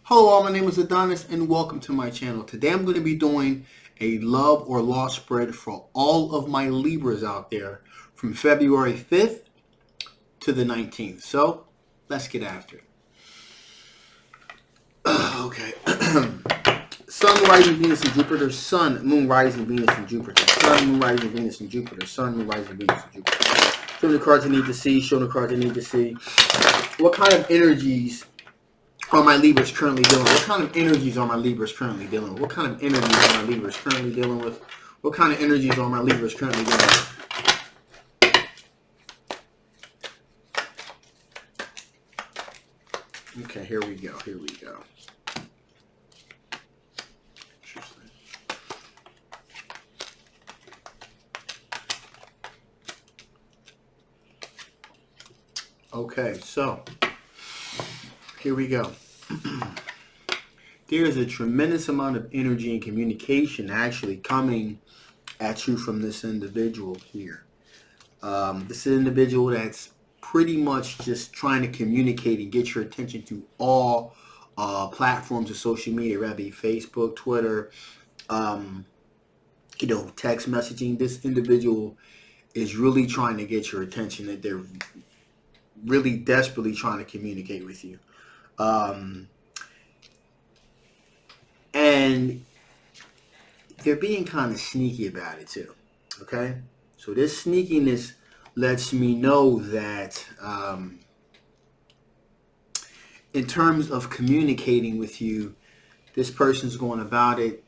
Hello all, my name is Adonis and welcome to my channel. Today I'm going to be doing a love or loss spread for all of my Libras out there from February 5th to the 19th. So let's get after it. Okay. Sun, rising, Venus, and Jupiter. Sun, Moon, rising, Venus, and Jupiter. Sun, Moon, rising, Venus, and Jupiter. Sun, Moon, rising, Venus, and Jupiter. Show the cards I need to see. Show the cards I need to see. What kind of energies are my Libras currently dealing with? What kind of energies are my Libras currently dealing with? What kind of energies are my Libras currently dealing with? What kind of energies are my Libras currently dealing with? Okay, here we go. Here we go. Okay, so here we go. There is a tremendous amount of energy and communication actually coming at you from this individual here. This individual that's pretty much just trying to communicate and get your attention through all platforms of social media, whether it be Facebook, Twitter, text messaging. This individual is really trying to get your attention, that they're really desperately trying to communicate with you. And they're being kind of sneaky about it too. Okay? So this sneakiness lets me know that in terms of communicating with you, this person's going about it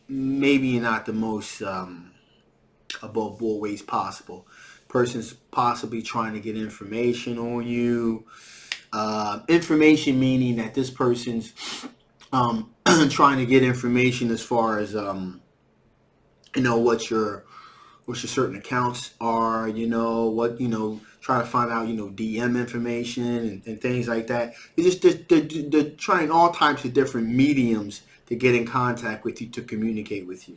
maybe not the most above board ways possible. Person's possibly trying to get information on you. Information meaning that this person's trying to get information as far as what your certain accounts are, trying to find out, DM information and things like that. They're trying all types of different mediums to get in contact with you, to communicate with you.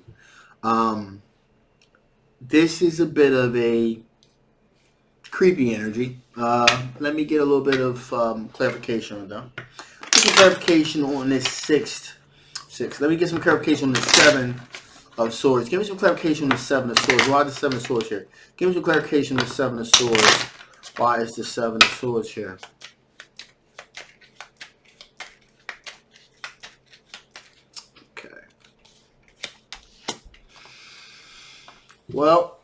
This is a bit of a creepy energy. Let me get a little bit of clarification on that. Get some clarification on this six. Let me get some clarification on the Seven of Swords. Give me some clarification on the Seven of Swords. Why the Seven of Swords here? Give me some clarification on the Seven of Swords. Why is the Seven of Swords here? Okay. Well,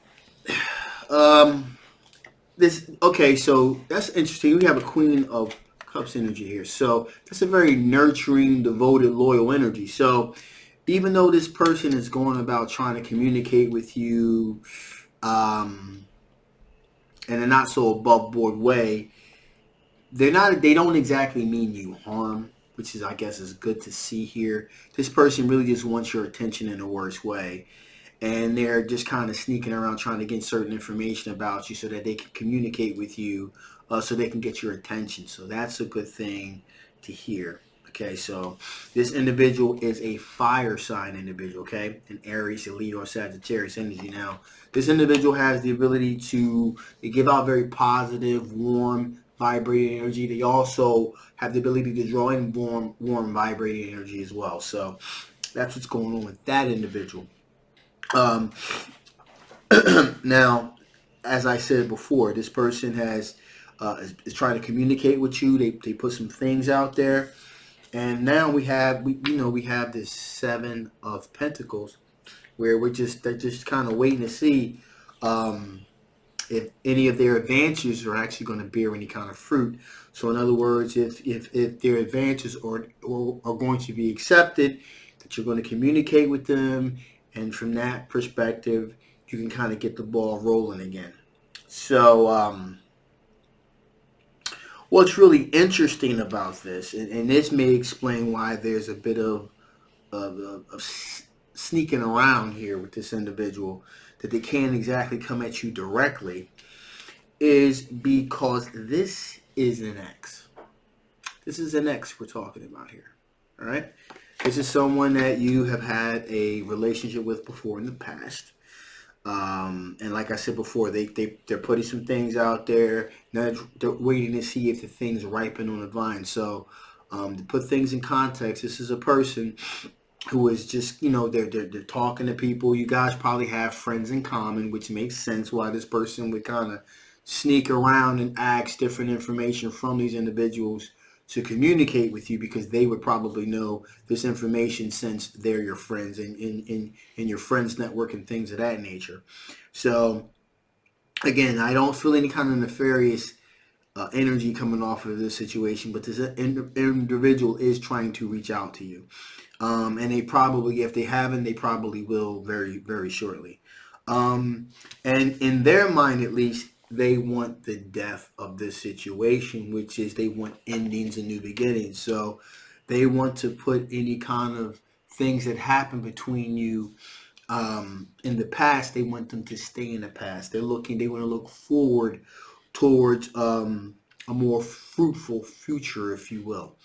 so that's interesting. We have a Queen of Cups energy here. So that's a very nurturing, devoted, loyal energy. So even though this person is going about trying to communicate with you in a not so above board way, they don't exactly mean you harm, which is, I guess, is good to see here. This person really just wants your attention in the worst way. And they're just kind of sneaking around trying to get certain information about you so that they can communicate with you, so they can get your attention. So that's a good thing to hear. Okay, so this individual is a fire sign individual, okay? An Aries, a Leo, or Sagittarius energy. Now, this individual has the ability to give out very positive, warm, vibrating energy. They also have the ability to draw in warm, vibrating energy as well. So that's what's going on with that individual. Now, as I said before, this person is trying to communicate with you. They put some things out there, and now we have this Seven of Pentacles, where they're just kind of waiting to see if any of their advances are actually going to bear any kind of fruit. So, in other words, if their advances are going to be accepted, that you're going to communicate with them. And from that perspective, you can kind of get the ball rolling again. So what's really interesting about this, and this may explain why there's a bit of sneaking around here with this individual, that they can't exactly come at you directly, is because this is an ex. This is an ex we're talking about here. All right? This is someone that you have had a relationship with before in the past. And like I said before, they're putting some things out there. Now they're waiting to see if the things ripen on the vine. So To put things in context, this is a person who is just, they're talking to people. You guys probably have friends in common, which makes sense why this person would kind of sneak around and ask different information from these individuals to communicate with you, because they would probably know this information since they're your friends and in your friends network and things of that nature. So again, I don't feel any kind of nefarious energy coming off of this situation, but this individual is trying to reach out to you. And they probably, if they haven't, they probably will very, very shortly. And in their mind, at least, they want the death of this situation, which is they want endings and new beginnings. So they want to put any kind of things that happen between you in the past, they want them to stay in the past. They want to look forward towards a more fruitful future, if you will.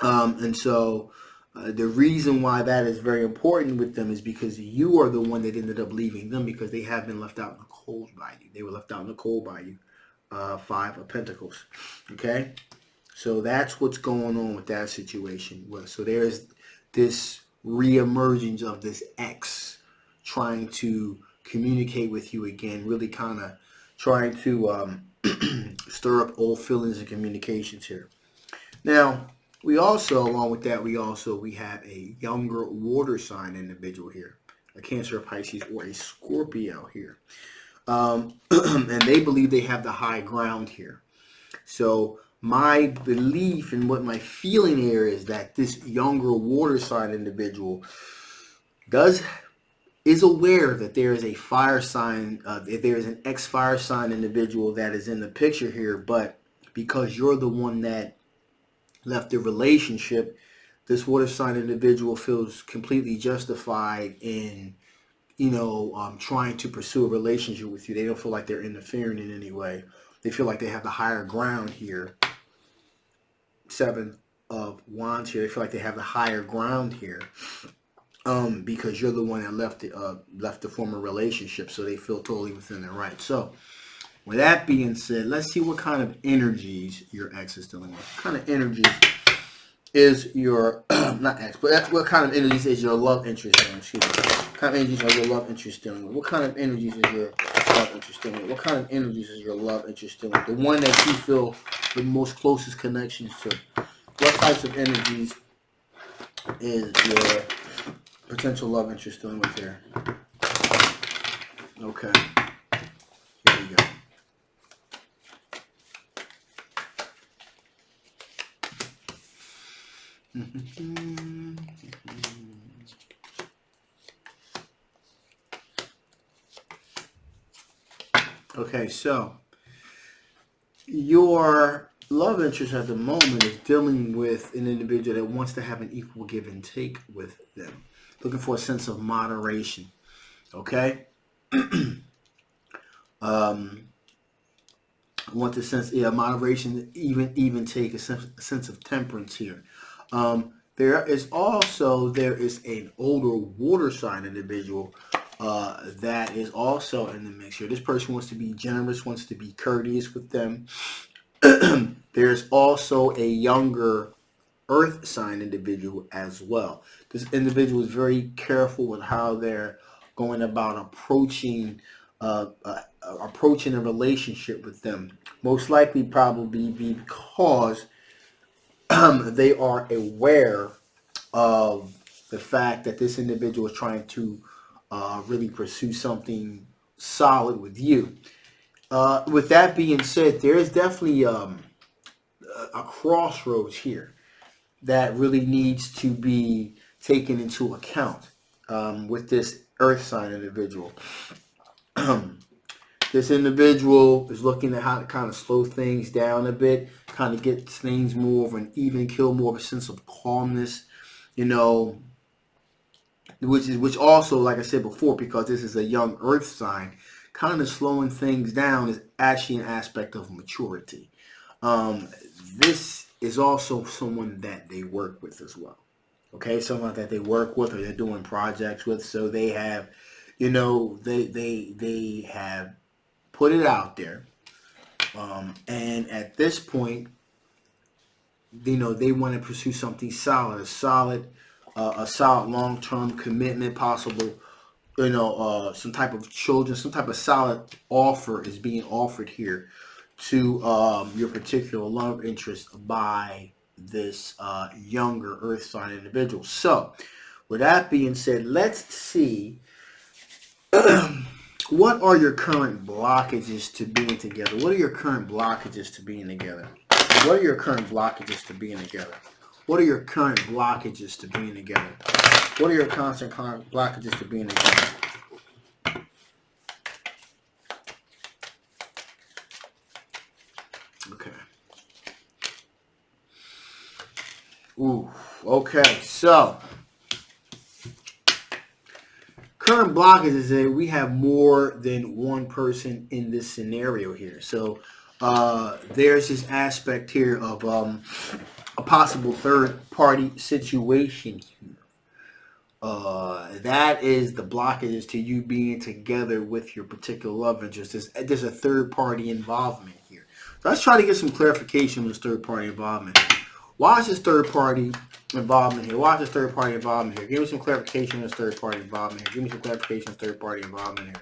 And so the reason why that is very important with them is because you are the one that ended up leaving them, because they have been left out in the cold by you. They were left out in the cold by you. Five of Pentacles. Okay? So that's what's going on with that situation. So there's this reemergence of this ex trying to communicate with you again, really kind of trying to stir up old feelings and communications here. Now, we also, along with that, we have a younger water sign individual here, a Cancer, a Pisces, or a Scorpio here. And they believe they have the high ground here. So my belief and what my feeling here is that this younger water sign individual is aware that there is a fire sign, that there is an ex-fire sign individual that is in the picture here, but because you're the one that left the relationship, this water sign individual feels completely justified in, trying to pursue a relationship with you. They don't feel like they're interfering in any way. They feel like they have the higher ground here. Seven of Wands here. They feel like they have the higher ground here. Because you're the one that left the former relationship, so they feel totally within their right. So, with that being said, let's see what kind of energies your ex is dealing with. What kind of energies is your not ex, but what kind of energies is your love interest dealing with? Excuse me. What kind of energies are your love interest dealing with? What kind of energies is your love interest dealing with? What kind of energies is your love interest dealing with? The one that you feel the most closest connections to. What types of energies is your potential love interest dealing with here? Okay. Here we go. Okay, so your love interest at the moment is dealing with an individual that wants to have an equal give and take with them, looking for a sense of moderation. Okay. Want the sense, moderation, even take a sense of temperance here. There is an older water sign individual that is also in the mix here. This person wants to be generous, wants to be courteous with them. There's also a younger earth sign individual as well. This individual is very careful with how they're going about approaching a relationship with them. Most likely probably because they are aware of the fact that this individual is trying to really pursue something solid with you. With that being said, there is definitely a crossroads here that really needs to be taken into account with this earth sign individual. This individual is looking at how to kind of slow things down a bit, kind of get things more of an even keel, more of a sense of calmness, which also, like I said before, because this is a young earth sign, kind of slowing things down is actually an aspect of maturity. This is also someone that they work with as well. Okay, someone that they work with or they're doing projects with, so they have, they have put it out there, and at this point, you know, they want to pursue something solid, a solid long-term commitment, possible, you know, some type of children, some type of solid offer is being offered here to your particular love interest by this younger earth sign individual. So with that being said, let's see what are your current blockages to being together. What are your current blockages to being together? What are your current blockages to being together? What are your current blockages to being together? What are your constant blockages to being together? Okay. Ooh, okay. So, current blockage is that we have more than one person in this scenario here. So, there's this aspect here of a possible third-party situation here. That is the blockages to you being together with your particular love interest. There's a third-party involvement here. So let's try to get some clarification on this third-party involvement. Why is this third-party involvement here? Why is this third-party involvement here? Give me some clarification on this third-party involvement here. Give me some clarification on this third-party involvement here.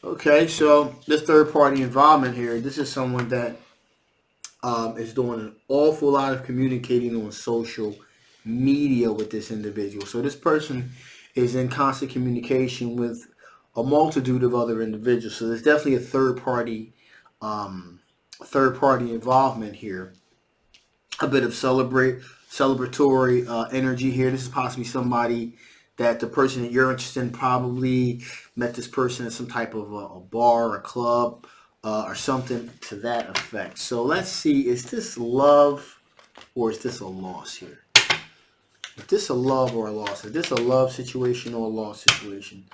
Okay, so this third-party involvement here, this is someone that is doing an awful lot of communicating on social media with this individual. So this person is in constant communication with a multitude of other individuals. So there's definitely a third-party involvement here. A bit of celebratory energy here. This is possibly somebody that the person that you're interested in probably met this person at some type of a bar or a club or something to that effect. So let's see, is this love or is this a loss here? Is this a love or a loss? Is this a love situation or a loss situation?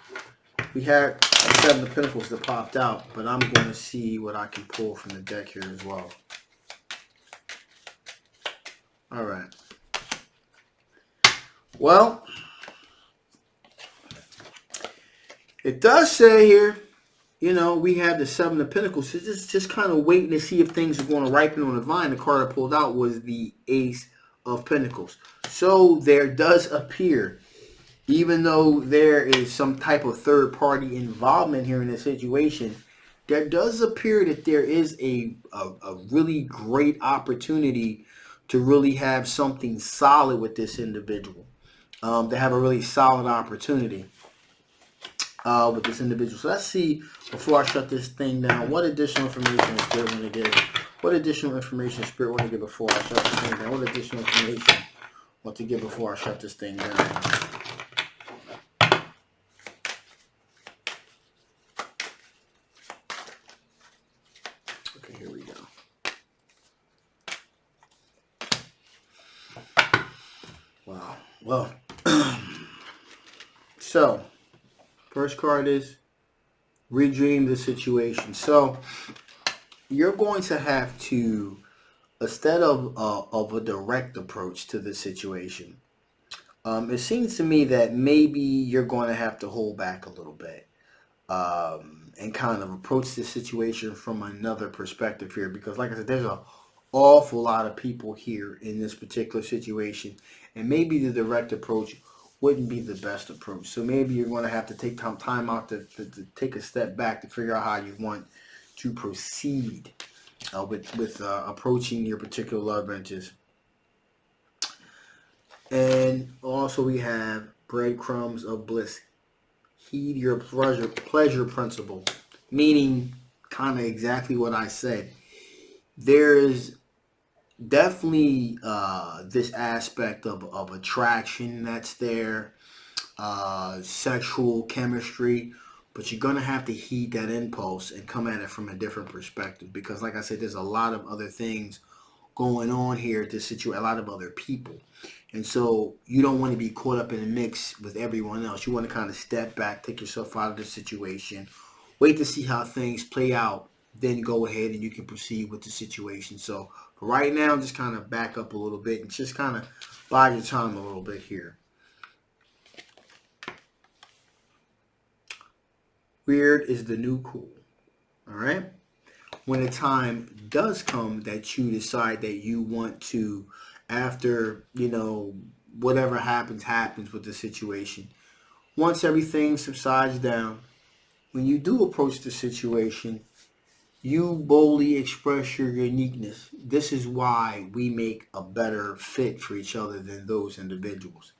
We had Seven of Pentacles that popped out, but I'm going to see what I can pull from the deck here as well. All right. Well, it does say here, you know, we have the Seven of Pentacles. So just kind of waiting to see if things are going to ripen on the vine. The card I pulled out was the Ace of Pentacles. So there does appear, even though there is some type of third-party involvement here in this situation, there does appear that there is a really great opportunity to really have something solid with this individual. To have a really solid opportunity with this individual. So let's see, before I shut this thing down, what additional information is Spirit want to give? What additional information is Spirit want to give before I shut this thing down? What additional information want to give before I shut this thing down? Okay, here we go. Wow. Well, so first card is redream the situation. So you're going to have to, instead of a direct approach to the situation, it seems to me that maybe you're going to have to hold back a little bit and kind of approach this situation from another perspective here, because like I said, there's an awful lot of people here in this particular situation, and maybe the direct approach wouldn't be the best approach. So maybe you're going to have to take time out to take a step back to figure out how you want to proceed with approaching your particular love interest. And also we have breadcrumbs of bliss. Heed your pleasure principle, meaning kind of exactly what I said. There is definitely this aspect of attraction that's there, sexual chemistry, but you're going to have to heed that impulse and come at it from a different perspective, because like I said, there's a lot of other things going on here to situate a lot of other people, and so you don't want to be caught up in the mix with everyone else. You want to kind of step back, take yourself out of the situation, wait to see how things play out, then go ahead and you can proceed with the situation. So for right now, just kind of back up a little bit and just kind of bide your time a little bit here. Weird is the new cool. All right. When the time does come that you decide that you want to, after, whatever happens with the situation, once everything subsides down, when you do approach the situation, you boldly express your uniqueness. This is why we make a better fit for each other than those individuals.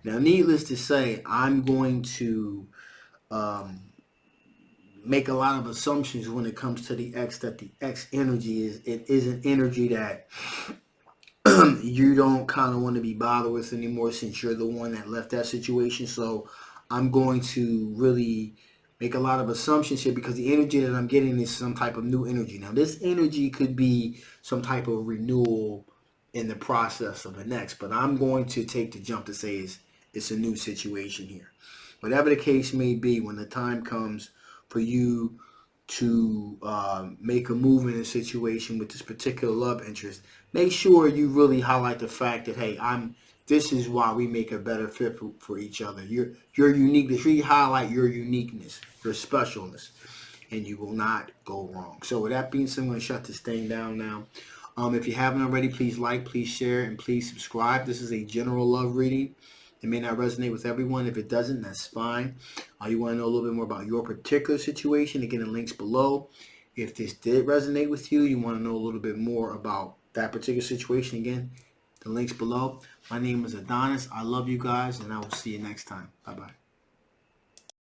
Now, needless to say, I'm going to um, make a lot of assumptions when it comes to the X, that the X energy is an energy that you don't kind of want to be bothered with anymore, since you're the one that left that situation. So I'm going to really make a lot of assumptions here, because the energy that I'm getting is some type of new energy. Now, this energy could be some type of renewal in the process of the next, but I'm going to take the jump to say it's a new situation here. Whatever the case may be, when the time comes for you to make a move in a situation with this particular love interest, make sure you really highlight the fact that, hey, this is why we make a better fit for each other. Your uniqueness, really highlight your uniqueness, your specialness, and you will not go wrong. So with that being said, I'm going to shut this thing down now. If you haven't already, please like, please share, and please subscribe. This is a general love reading. It may not resonate with everyone. If it doesn't, that's fine. You want to know a little bit more about your particular situation, again, the links below. If this did resonate with you, you want to know a little bit more about that particular situation, again, the links below. My name is Adonis. I love you guys, and I will see you next time. Bye-bye.